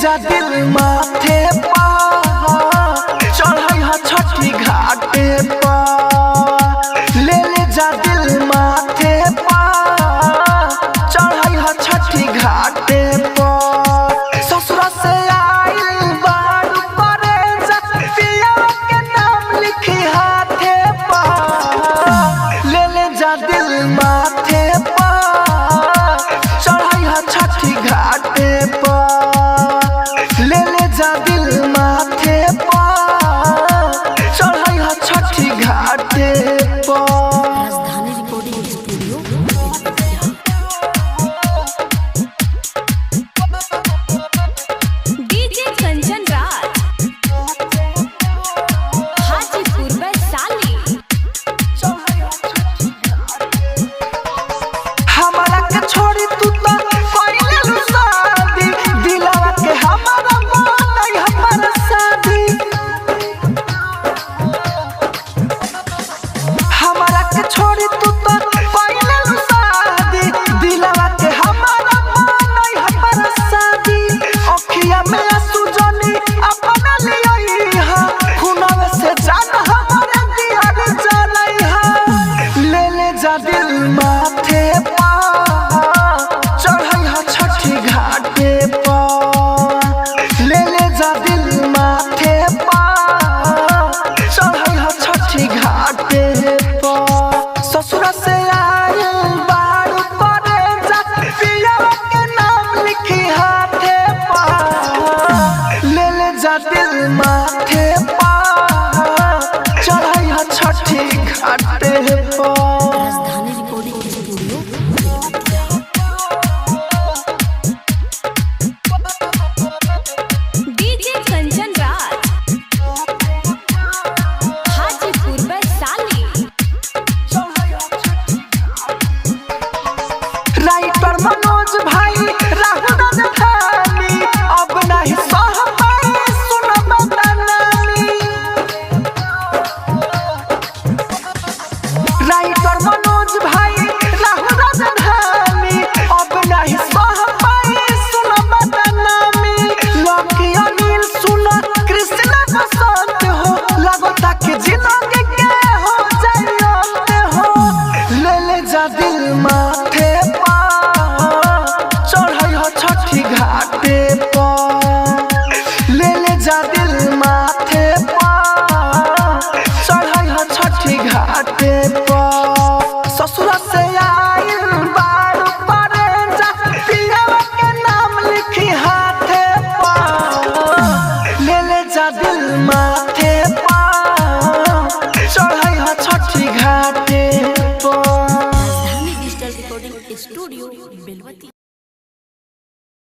जा दिल माथे पा चढ़ाई हा छठी घाटे पा ले जा दिल माथे पा चढ़ाई हा छठी घाटे पा ससुर से आइल बारू करे जा पिया के नाम लिखी हाथे पा ले जा दिल माथे पा चढ़ाई हा छठी घाटे पा ले जा दिल माथे पा चढ़ाई हा छठी घाटे पा। राजधानी recording studio DJ Kanchan Raj Hajipur Vaishali. हमारा के छोड़ी तू तो कइले लू शादी दिलवा के हमारा मानई हमारा शादी हमारा के छोड़ी तू तो कइले लू शादी दिलवा के हमारा मानई हमारा शादी अखिया में आंसू जनी अपना लियई हा खुनवे से जान हमारे दियार जानई हा ले जा दिल माथे पा चढ़ाई हा छठी घाटे पा ले जा दिल माथे पा चढ़ाई हा छठी घाटे पा ससुर से आइल बारू करे जा पिया के नाम लिखी हाथे पा ले जा दिल माथे पा चढ़ाई हा छठी घाटे पा। राजधानी recording studio DJ Kanchan Raj Hajipur Vaishali. Writer Manoj भाई राहुल राजधानी अब नहीं सह पाए सुन बदनामी राइटर मनोज भाई राहुल राजधानी अब नहीं सह पाए सुन बदनामी लकी अनिल सुन कृष्ण बसंत हो लगता कि जिंदगी के हो जाए हो ले जा दिल माथे पा चढ़ाई हा छठी घाटे पा ले जा दिल माथे पा चढ़ाई हा छठी घाटे